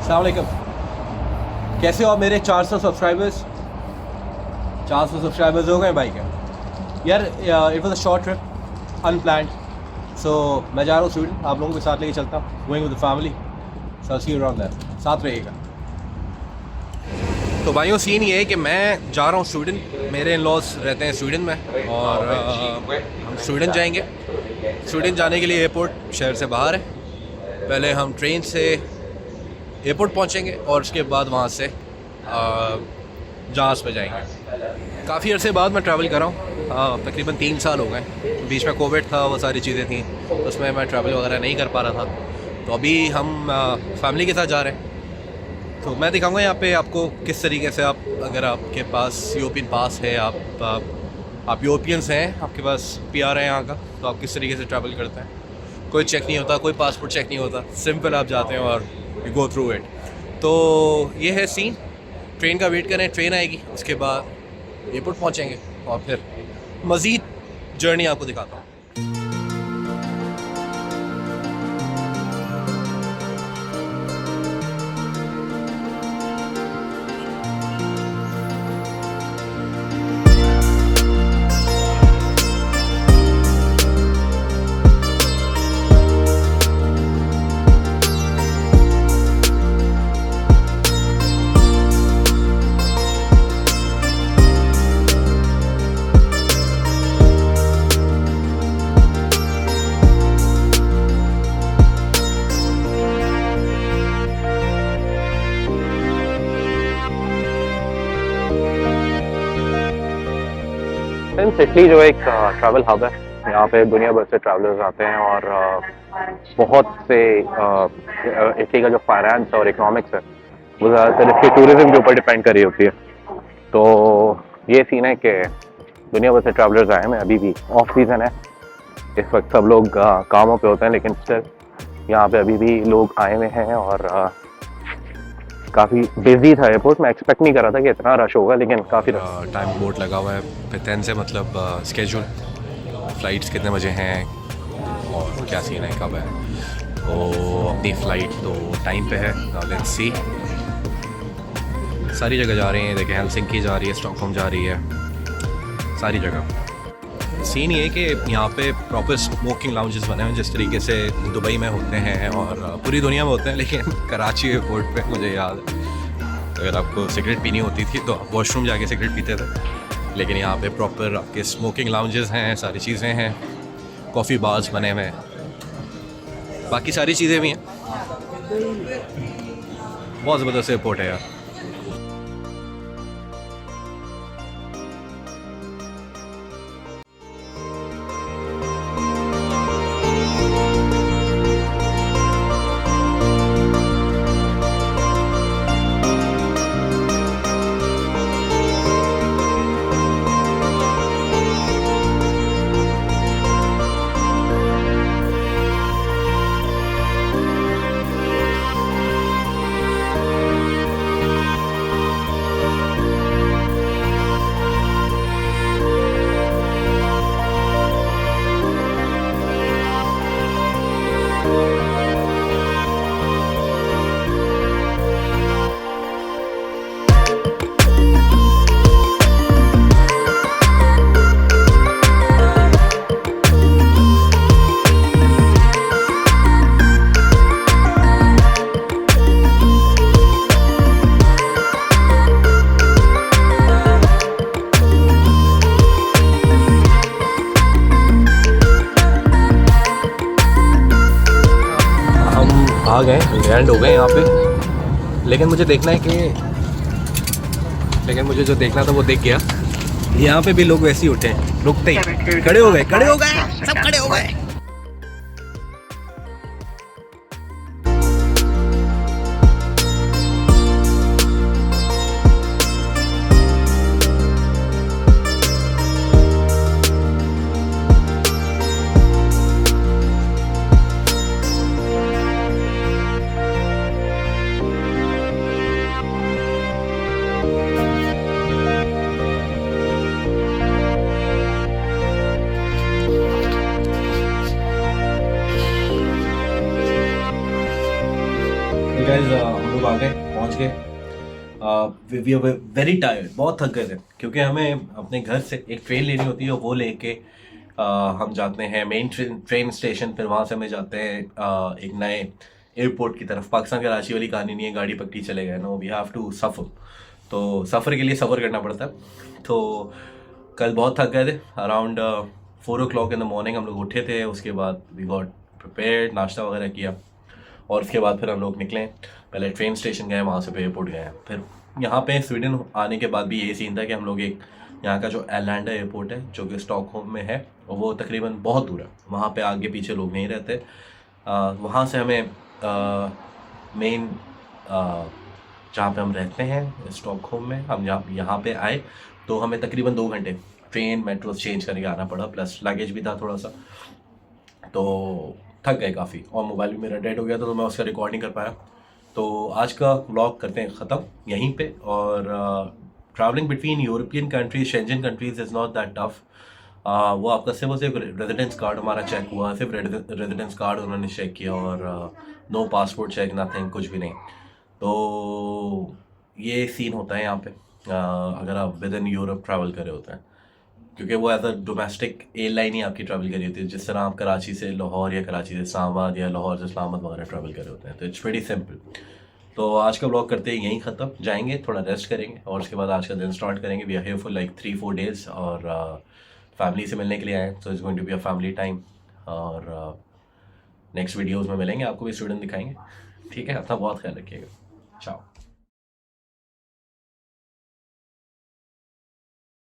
अस्सलाम वालेकुम। कैसे हो आप मेरे 400 सब्सक्राइबर्स? 400 सब्सक्राइबर्स हो गए भाई क्या यार। It was a short trip, unplanned. So मैं जा रहा हूँ स्वीडन, आप लोगों के साथ लेके चलता हूँ, going with the family. So see you around that, साथ रहिएगा। तो भाइयों सीन ये है कि मैं जा रहा हूँ स्वीडन, मेरे इन लॉज रहते हैं स्वीडन में और हम स्वीडन जाएंगे। स्वीडन जाने के लिए एयरपोर्ट शहर से बाहर है। पहले हम ट्रेन से एयरपोर्ट पहुंचेंगे और उसके बाद वहाँ से जहाज़ पे जाएंगे। काफ़ी अरसे बाद मैं ट्रैवल कर रहा हूँ, तकरीबन 3 साल हो गए। बीच में कोविड था, वो सारी चीज़ें थी, तो उसमें मैं ट्रैवल वगैरह नहीं कर पा रहा था। तो अभी हम फैमिली के साथ जा रहे हैं। तो मैं दिखाऊंगा यहाँ पे आपको किस तरीके से आप, अगर आपके पास यूरोपियन पास है, आप यूरोपियंस हैं, आपके पास PR है यहाँ का, तो आप किस तरीके से ट्रैवल करते हैं। कोई चेक नहीं होता, कोई पासपोर्ट चेक नहीं होता, सिंपल आप जाते हैं और यू गो थ्रू इट। तो ये है सीन। ट्रेन का वेट करें, ट्रेन आएगी, उसके बाद एयरपोर्ट पहुँचेंगे और फिर मज़ीद जर्नी आपको दिखाता हूँ। सिडनी जो एक ट्रैवल हब है, यहाँ पे दुनिया भर से ट्रैवलर्स आते हैं और बहुत से इटली का जो फाइनेंस और इकोनॉमिक्स है वो ज़्यादातर इसके टूरिज्म के ऊपर डिपेंड कर रही होती है। तो ये सीन है कि दुनिया भर से ट्रैवलर्स आए हैं। अभी भी ऑफ सीज़न है, इस वक्त सब लोग कामों पे होते हैं, लेकिन स्टिल यहाँ पे अभी भी लोग आए हुए हैं और काफ़ी बिजी था एयरपोर्ट। मैं एक्सपेक्ट नहीं कर रहा था कि इतना रश होगा, लेकिन काफ़ी टाइम बोर्ड लगा हुआ है फिर से, मतलब स्केड्यूल फ़्लाइट्स कितने बजे हैं और क्या सीन है, कब है। तो अपनी फ़्लाइट तो टाइम पे है। लेट्स सी, सारी जगह जा रहे हैं। देखिए हेलसिंकी जा रही है, स्टॉकहोम जा रही है, सारी जगह। सीन ये है कि यहाँ पे प्रॉपर स्मोकिंग लाउंजेस बने हुए हैं, जिस तरीके से दुबई में होते हैं और पूरी दुनिया में होते हैं। लेकिन कराची एयरपोर्ट पे मुझे याद है, अगर आपको सिगरेट पीनी होती थी तो आप वॉशरूम जाके सिगरेट पीते थे, लेकिन यहाँ पे प्रॉपर आपके स्मोकिंग लाउंजेस हैं, सारी चीज़ें हैं, कॉफ़ी बार्स बने हुए हैं, बाकी सारी चीज़ें भी हैं। बहुत ज़बरदस्त एयरपोर्ट है यार। आ गए, लैंड हो गए यहाँ पे। लेकिन मुझे देखना है लेकिन मुझे जो देखना था वो देख गया। यहाँ पे भी लोग वैसे ही उठे हैं, रुकते ही खड़े हो गए, सब खड़े हो गए। तो गाइस हम लोग आ गए, पहुंच गए। वी आर वेरी टायर्ड, बहुत थक गए थे क्योंकि हमें अपने घर से एक ट्रेन लेनी होती है और वो लेके हम जाते हैं मेन ट्रेन स्टेशन। फिर वहाँ से हमें जाते हैं एक नए एयरपोर्ट की तरफ। पाकिस्तान कराची वाली कहानी नहीं है, गाड़ी पकड़ी चले गए, no we have to suffer. तो सफ़र के लिए सफ़र करना पड़ता है। तो कल बहुत थक गए थे। Around 4 o'clock in the morning हम लोग उठे थे। उसके बाद वी गॉट प्रिपेयर्ड, नाश्ता वगैरह किया और उसके बाद फिर हम लोग निकले। पहले ट्रेन स्टेशन गए, वहाँ से एयरपोर्ट गए। फिर यहाँ पे स्वीडन आने के बाद भी ये सीन था कि हम लोग एक यहाँ का जो एयरलैंडा एयरपोर्ट है जो कि स्टॉकहोम में है, वो तकरीबन बहुत दूर है, वहाँ पे आगे पीछे लोग नहीं रहते। वहाँ से हमें मेन जहाँ पे हम रहते हैं स्टॉकहोम में, हम यहाँ पे आए तो हमें तकरीबन 2 घंटे ट्रेन मेट्रो चेंज करके आना पड़ा, प्लस लगेज भी था थोड़ा सा, तो थक गए काफ़ी। और मोबाइल भी मेरा डेड हो गया था तो मैं उसका रिकॉर्ड नहीं कर पाया। तो आज का व्लॉग करते हैं ख़त्म यहीं पे। और travelling between European countries, Schengen countries is not that tough. वो आपका सिर्फ रेजिडेंस कार्ड हमारा चेक हुआ, सिर्फ रेजिडेंस कार्ड उन्होंने चेक किया और नो पासपोर्ट चेक, नथिंग, कुछ भी नहीं। तो ये सीन होता है यहाँ पे अगर आप विद इन यूरोप ट्रैवल कर रहे होते हैं, क्योंकि वो एज अ डोमेस्टिक एयरलाइन ही आपकी ट्रैवल करी होती है, जिस तरह आप कराची से लाहौर या कराची से इस्लामाबाद या लाहौर से इस्लामाबाद वगैरह ट्रैवल कर रहे होते हैं। तो इट्स वेरी सिंपल। तो आज का ब्लॉग करते हैं यहीं ख़त्म, जाएंगे थोड़ा रेस्ट करेंगे और उसके बाद आज का दिन स्टार्ट करेंगे। We are here for like 3-4 days और फैमिली से मिलने के लिए आए, so it's going to be a family time. और नेक्स्ट वीडियोज़ में मिलेंगे, आपको भी स्टूडेंट दिखाएंगे। ठीक है, अपना बहुत ख्याल रखिएगा। चाओ।